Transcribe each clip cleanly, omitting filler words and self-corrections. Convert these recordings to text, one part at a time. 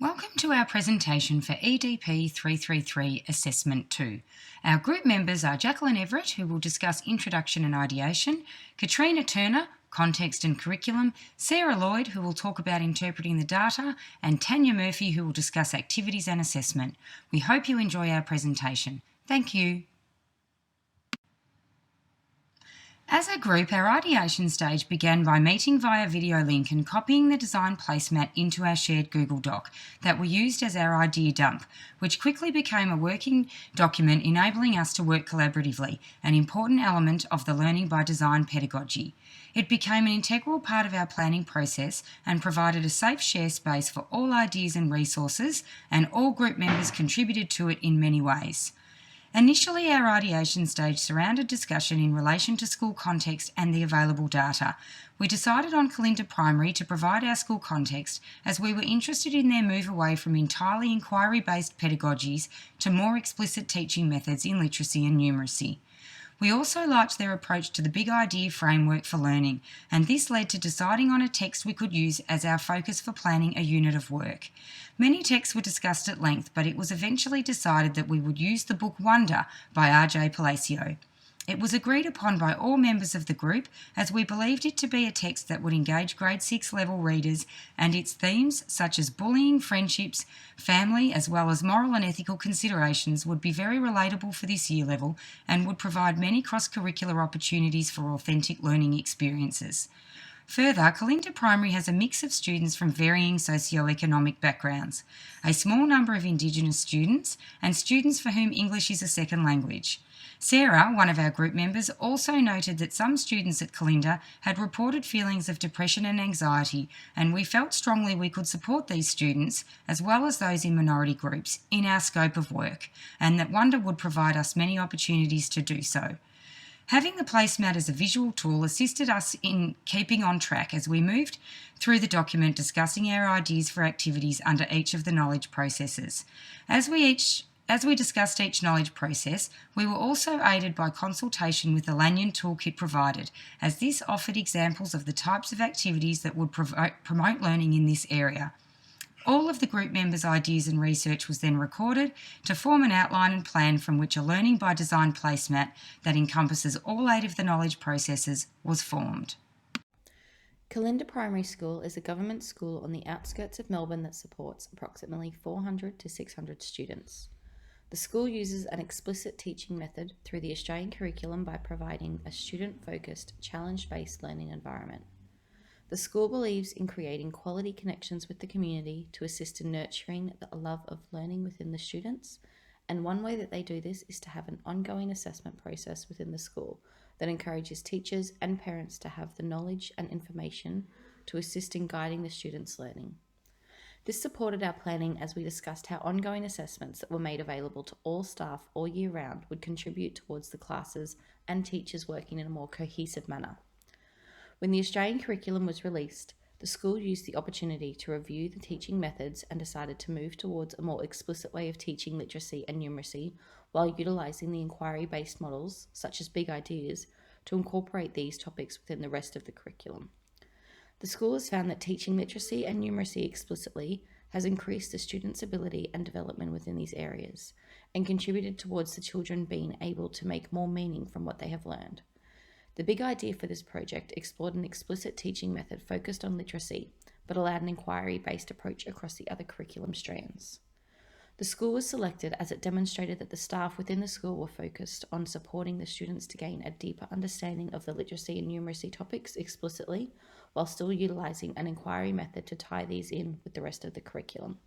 Welcome to our presentation for EDP 333 Assessment 2. Our group members are Jacqueline Everett, who will discuss Introduction and Ideation, Katrina Turner, Context and Curriculum, Sarah Lloyd, who will talk about interpreting the data, and Tanya Murphy, who will discuss Activities and Assessment. We hope you enjoy our presentation. Thank you. As a group, our ideation stage began by meeting via video link and copying the design placemat into our shared Google Doc that we used as our idea dump, which quickly became a working document enabling us to work collaboratively, an important element of the learning by design pedagogy. It became an integral part of our planning process and provided a safe share space for all ideas and resources, and all group members contributed to it in many ways. Initially, our ideation stage surrounded discussion in relation to school context and the available data. We decided on Kalinda Primary to provide our school context as we were interested in their move away from entirely inquiry-based pedagogies to more explicit teaching methods in literacy and numeracy. We also liked their approach to the big idea framework for learning, and this led to deciding on a text we could use as our focus for planning a unit of work. Many texts were discussed at length, but it was eventually decided that we would use the book Wonder by R.J. Palacio. It was agreed upon by all members of the group as we believed it to be a text that would engage grade 6 level readers, and its themes such as bullying, friendships, family as well as moral and ethical considerations would be very relatable for this year level and would provide many cross-curricular opportunities for authentic learning experiences. Further, Kalinda Primary has a mix of students from varying socio-economic backgrounds, a small number of Indigenous students, and students for whom English is a second language. Sarah, one of our group members, also noted that some students at Kalinda had reported feelings of depression and anxiety, and we felt strongly we could support these students, as well as those in minority groups, in our scope of work, and that Wonder would provide us many opportunities to do so. Having the placemat as a visual tool assisted us in keeping on track as we moved through the document discussing our ideas for activities under each of the knowledge processes. As we discussed each knowledge process, we were also aided by consultation with the Lanyon toolkit provided, as this offered examples of the types of activities that would promote learning in this area. All of the group members' ideas and research was then recorded to form an outline and plan from which a learning by design placemat that encompasses all 8 of the knowledge processes was formed. Kalinda Primary School is a government school on the outskirts of Melbourne that supports approximately 400 to 600 students. The school uses an explicit teaching method through the Australian curriculum by providing a student-focused, challenge-based learning environment. The school believes in creating quality connections with the community to assist in nurturing the love of learning within the students, and one way that they do this is to have an ongoing assessment process within the school that encourages teachers and parents to have the knowledge and information to assist in guiding the students' learning. This supported our planning as we discussed how ongoing assessments that were made available to all staff all year round would contribute towards the classes and teachers working in a more cohesive manner. When the Australian curriculum was released, the school used the opportunity to review the teaching methods and decided to move towards a more explicit way of teaching literacy and numeracy while utilising the inquiry-based models, such as big ideas, to incorporate these topics within the rest of the curriculum. The school has found that teaching literacy and numeracy explicitly has increased the students' ability and development within these areas and contributed towards the children being able to make more meaning from what they have learned. The big idea for this project explored an explicit teaching method focused on literacy, but allowed an inquiry-based approach across the other curriculum strands. The school was selected as it demonstrated that the staff within the school were focused on supporting the students to gain a deeper understanding of the literacy and numeracy topics explicitly, while still utilising an inquiry method to tie these in with the rest of the curriculum.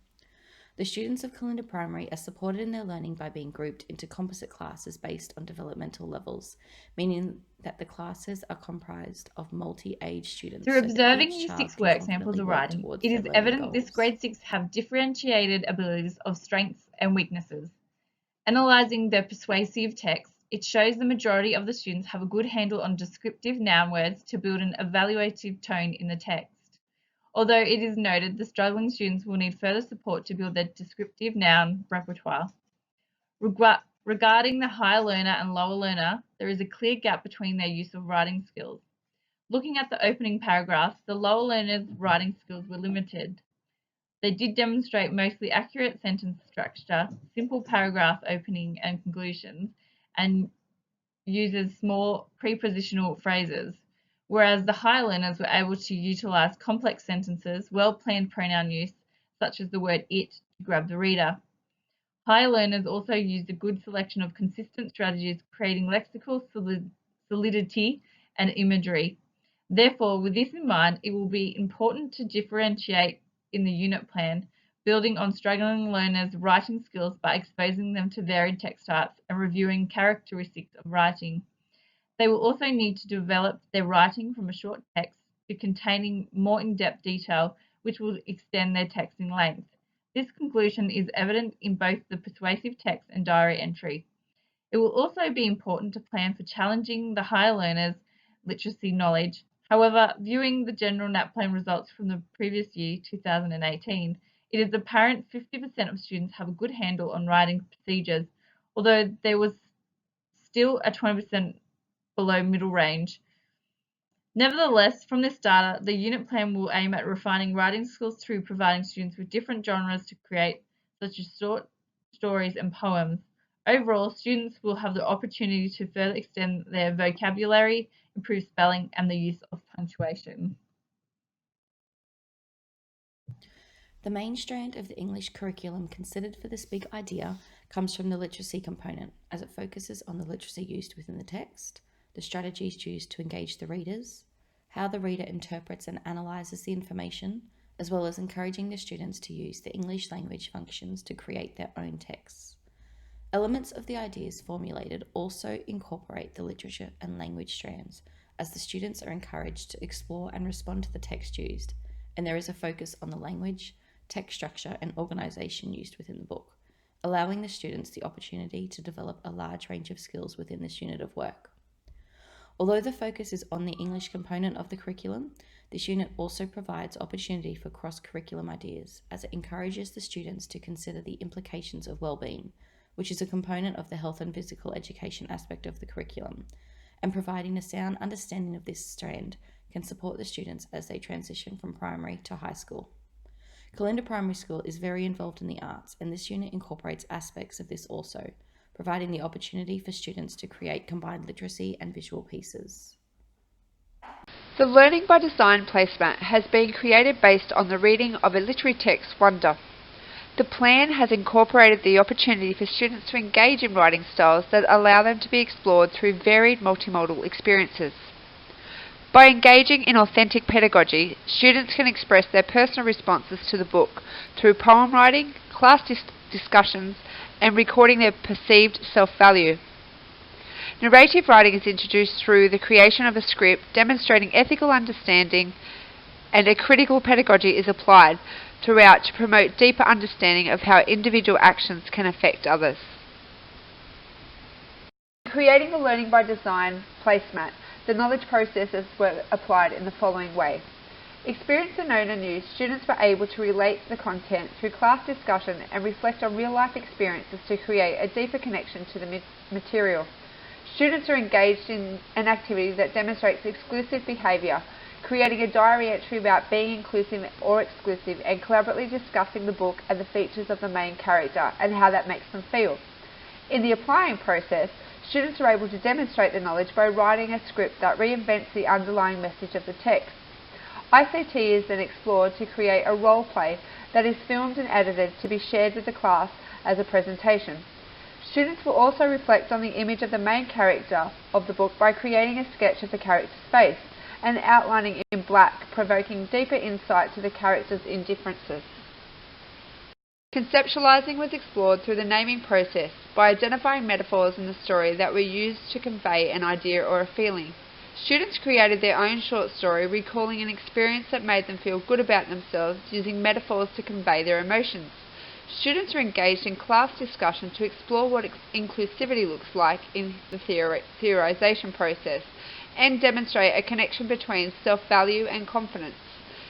The students of Kalinda Primary are supported in their learning by being grouped into composite classes based on developmental levels, meaning that the classes are comprised of multi-age students. Through observing Year 6 work samples of writing, it is evident this grade 6 have differentiated abilities of strengths and weaknesses. Analysing their persuasive text, it shows the majority of the students have a good handle on descriptive noun words to build an evaluative tone in the text. Although it is noted the struggling students will need further support to build their descriptive noun repertoire. Regarding the higher learner and lower learner, there is a clear gap between their use of writing skills. Looking at the opening paragraphs, the lower learners' writing skills were limited. They did demonstrate mostly accurate sentence structure, simple paragraph opening and conclusions, and uses small prepositional phrases, whereas the high learners were able to utilize complex sentences, well-planned pronoun use, such as the word it, to grab the reader. High learners also used a good selection of consistent strategies, creating lexical solidity and imagery. Therefore, with this in mind, it will be important to differentiate in the unit plan, building on struggling learners' writing skills by exposing them to varied text types and reviewing characteristics of writing. They will also need to develop their writing from a short text to containing more in-depth detail, which will extend their text in length. This conclusion is evident in both the persuasive text and diary entry. It will also be important to plan for challenging the higher learners' literacy knowledge. However, viewing the general NAPLAN results from the previous year, 2018, it is apparent 50% of students have a good handle on writing procedures, although there was still a 20% below middle range. Nevertheless, from this data, the unit plan will aim at refining writing skills through providing students with different genres to create, such as short stories and poems. Overall, students will have the opportunity to further extend their vocabulary, improve spelling, and the use of punctuation. The main strand of the English curriculum considered for this big idea comes from the literacy component, as it focuses on the literacy used within the text, the strategies used to engage the readers, how the reader interprets and analyses the information, as well as encouraging the students to use the English language functions to create their own texts. Elements of the ideas formulated also incorporate the literature and language strands, as the students are encouraged to explore and respond to the text used, and there is a focus on the language, text structure, and organisation used within the book, allowing the students the opportunity to develop a large range of skills within this unit of work. Although the focus is on the English component of the curriculum, this unit also provides opportunity for cross-curriculum ideas, as it encourages the students to consider the implications of well-being, which is a component of the health and physical education aspect of the curriculum, and providing a sound understanding of this strand can support the students as they transition from primary to high school. Kalinda Primary School is very involved in the arts, and this unit incorporates aspects of this also, providing the opportunity for students to create combined literacy and visual pieces. The Learning by Design placemat has been created based on the reading of a literary text, Wonder. The plan has incorporated the opportunity for students to engage in writing styles that allow them to be explored through varied multimodal experiences. By engaging in authentic pedagogy, students can express their personal responses to the book through poem writing, class discussions, and recording their perceived self-value. Narrative writing is introduced through the creation of a script demonstrating ethical understanding, and a critical pedagogy is applied throughout to promote deeper understanding of how individual actions can affect others. In creating the Learning by Design placemat, the knowledge processes were applied in the following way. Experienced and known and new, students were able to relate the content through class discussion and reflect on real-life experiences to create a deeper connection to the material. Students are engaged in an activity that demonstrates exclusive behaviour, creating a diary entry about being inclusive or exclusive, and collaboratively discussing the book and the features of the main character and how that makes them feel. In the applying process, students are able to demonstrate the knowledge by writing a script that reinvents the underlying message of the text. ICT is then explored to create a role play that is filmed and edited to be shared with the class as a presentation. Students will also reflect on the image of the main character of the book by creating a sketch of the character's face and outlining in black, provoking deeper insight to the character's indifferences. Conceptualizing was explored through the naming process by identifying metaphors in the story that were used to convey an idea or a feeling. Students created their own short story, recalling an experience that made them feel good about themselves, using metaphors to convey their emotions. Students are engaged in class discussion to explore what inclusivity looks like in the theorization process and demonstrate a connection between self-value and confidence.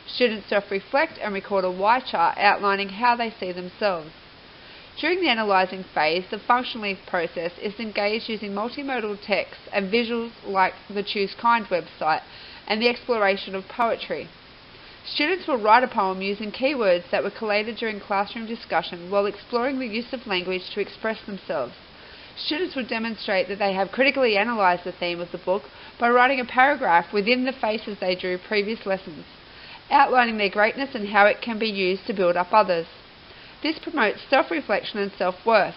Students self-reflect and record a why chart outlining how they see themselves. During the analysing phase, the functional process is engaged using multimodal text and visuals like the Choose Kind website and the exploration of poetry. Students will write a poem using keywords that were collated during classroom discussion while exploring the use of language to express themselves. Students will demonstrate that they have critically analysed the theme of the book by writing a paragraph within the faces they drew previous lessons, outlining their greatness and how it can be used to build up others. This promotes self-reflection and self-worth.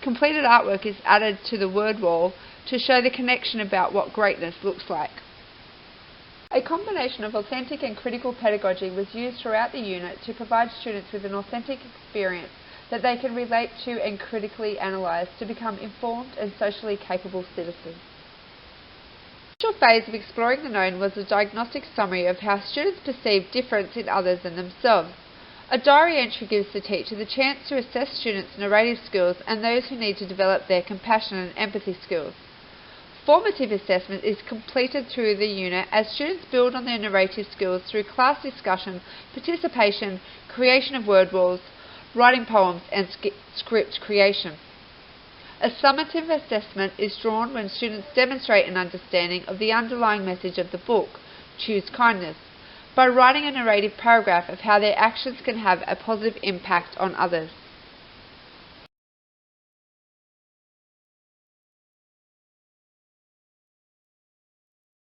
Completed artwork is added to the word wall to show the connection about what greatness looks like. A combination of authentic and critical pedagogy was used throughout the unit to provide students with an authentic experience that they can relate to and critically analyse to become informed and socially capable citizens. The initial phase of exploring the known was a diagnostic summary of how students perceive difference in others and themselves. A diary entry gives the teacher the chance to assess students' narrative skills and those who need to develop their compassion and empathy skills. Formative assessment is completed through the unit as students build on their narrative skills through class discussion, participation, creation of word walls, writing poems and script creation. A summative assessment is drawn when students demonstrate an understanding of the underlying message of the book, Choose Kindness, by writing a narrative paragraph of how their actions can have a positive impact on others.